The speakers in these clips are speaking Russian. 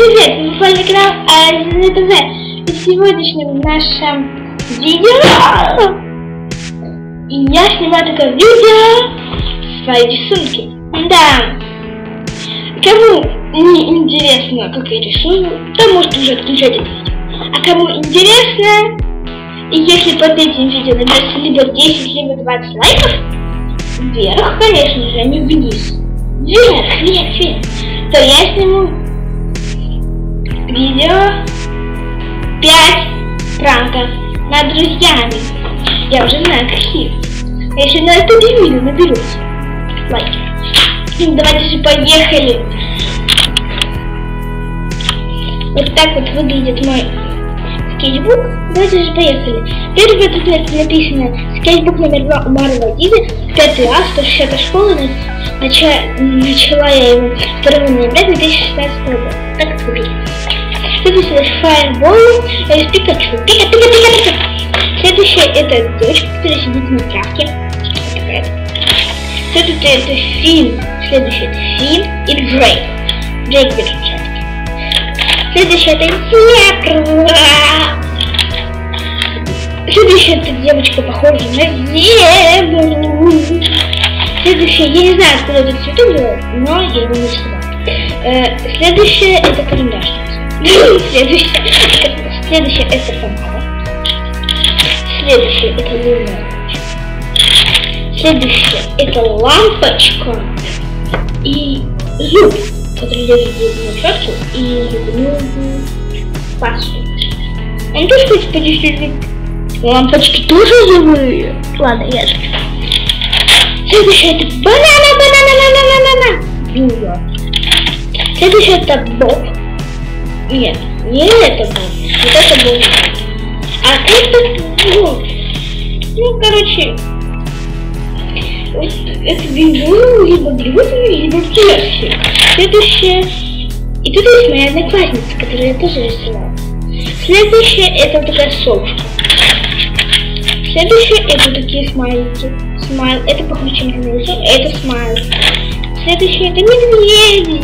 привет! Мы попали на канал АЗТВ. И в сегодняшнем нашем видео я снимаю такое видео свои рисунки. Да. Кому не интересно, как я рисую, то может уже отключать это видео. А кому интересно, и если под этим видео наберется либо 10, либо 20 лайков, вверх, конечно же, а не вниз. Вверх, то я сниму видео 5 пранков над друзьями. Я уже знаю какие. Если на это видео наберут лайки. Ну, давайте же поехали. Вот так вот выглядит мой скетчбук. Давайте же поехали. Первый тут написано скетчбук номер 2 Умара Вадиды, 5 А, 160 школа. Начала я его 2 ноября 2016 года. Так это выглядит. Следующий Fireball из Пикачу. Пика. Следующая это девочка, которая сидит на травке. Следующая это Финн. Следующая это Финн и Дрейк. Дрейк бежит в травке. Следующая это зебра. Следующая это девочка, похожая на зебру. Следующая, я не знаю, откуда этот цветок делать, но я его не снимаю. Следующая это карандаш. Следующее это помада. Следующее это луна. Следующее это лампочка и зуб, который держит зубную щетку и зубную пасту. Он тоже хочет подешевле. Лампочки тоже зубные. Ладно, я же. Следующее это банана. Следующее это боб. Нет, не это был. Вот это был. А это был. Ну, короче, вот это бегун, либо глюзин, либо перси. Следующее. И тут есть моя одноклассница, которую я тоже рисовала. Следующее это вот такая совушка. Следующее это такие смайлики. Смайл, это похоже чем-то на лицо, это смайл. Следующее это медведи.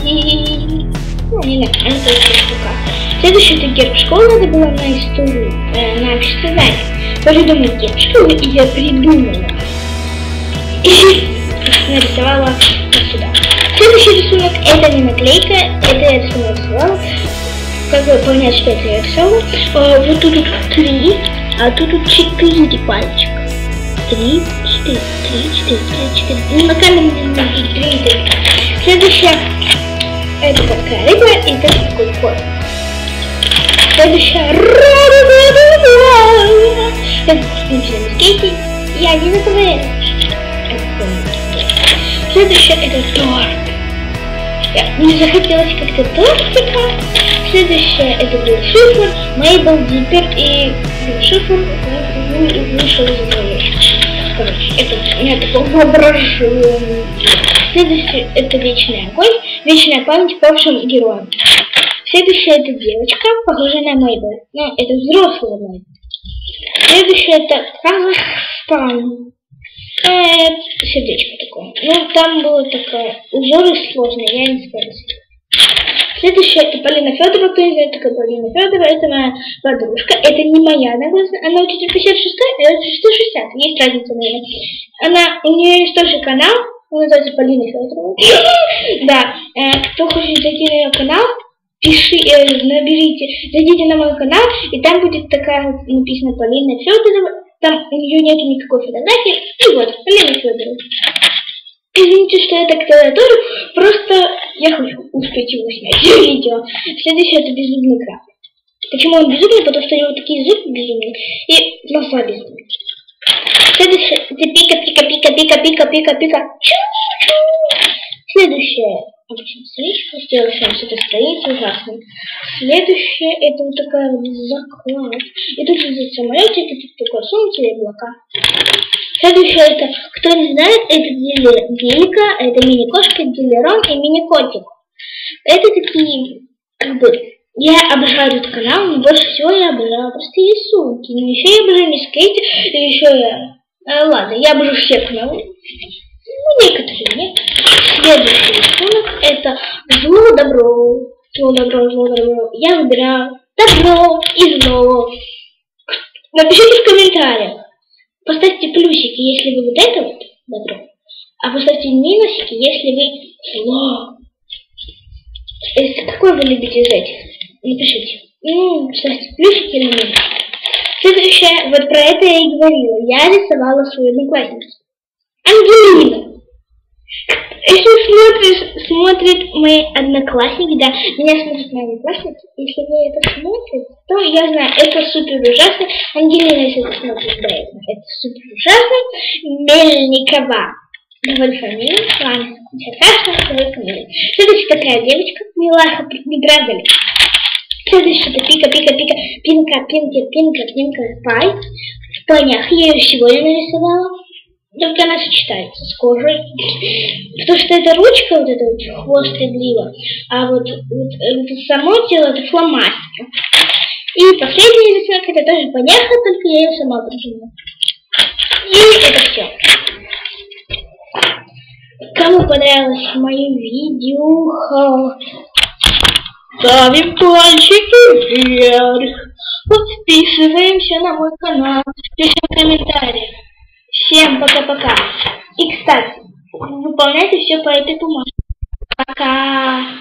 Ну, не знаю, они тоже штука. Следующее это герб школы, надо было на историю, на общество знания. Тоже думаю, герб школы, и я придумала. И нарисовала вот сюда. Следующий рисунок это не наклейка, это я рисовала. Как вы поняли, что это я рисовала? Вот тут 3, а тут 4 пальчика. 3, 4. Ну, на камере не 3. Следующее это такая рыба и это такой кот. Следующая это на скейте. Я не забываю. Следующее это торт. Я не захотелось как-то тортика. Следующее это был шифр, Мейбл, Диппер и шифр вышел из моей. Короче, это у меня такое воображение. Следующее это вечный огонь, вечная память павшим героям. Следующая это девочка, похожая на Мейбл. Но это взрослая Мейбл. Следующее это Казахстан. Сердечко такое. Ну там было такое узоры сложные, я не справилась. Следующая это Полина Федорова, кто не знает, такая Полина Федорова, это моя подружка, это не моя одноклассница, она учится 56-й, а я учусь 160, есть разница, наверное. У нее есть тоже канал, он называется Полина Федорова. Да, кто хочет зайти на ее канал, наберите, зайдите на мой канал, и там будет такая написано Полина Федорова, там у нее нету никакой фотографии, и вот, Полина Федорова. Извините, что я так тоже, просто я хочу успеть его снять видео. Следующее это беззубный краб. Почему он беззубный? Потому что у него такие зубы беззубные и носа беззубные. Следующее это пика. Следующее обычно стричка, сделала сам с этой страницы ужасно. Следующее это вот такая вот заклад. И тут есть самолетик, и тут такое солнце и облака. Следующее это, кто не знает, это Гелика, это мини-кошка, Дилерон и мини-котик. Это такие, как бы, я обожаю этот канал, но больше всего я обожаю просто рисунки. Но еще я обожаю не скейты, еще я, ладно, я обожаю все каналы. Ну, некоторые нет. Следующий рисунок это зло добро. Зло, добро, зло, добро. Я выбираю добро и зло. Напишите в комментариях. Поставьте плюсики, если вы вот это вот добро. А поставьте минусики, если вы зло. Какой вы любите из этих? Напишите. Ставьте плюсики или минусики. Следующее, вот про это я и говорила. Я рисовала свою одноклассницу. Ангелина. Если смотрят мои одноклассники, да, меня смотрят мои одноклассники, если вы это смотрите, то я знаю, это супер ужасно. Ангелина, если вы смотрите, да, это супер ужасно. Мельникова. Говорю фамилию, ладно, ничего страшного, говорю фамилию. Следующая такая девочка, Милаха, не правда ли? Следующая это Пика, Пика, Пика, Пинка, Пинки, Пинка, Пинка, Пай. В панях я ее сегодня нарисовала. Только она сочетается с кожей. Потому что это ручка, вот это вот, хвост и грива. А вот само тело это фломастер. И последняя рисунок это тоже паняха, только я ее сама придумала. И это все. Кому понравилось мое видео, ставим пальчики вверх. Подписываемся на мой канал. Пишем комментарии. Всем пока-пока. И, кстати, выполняйте все по этой бумаге. Пока.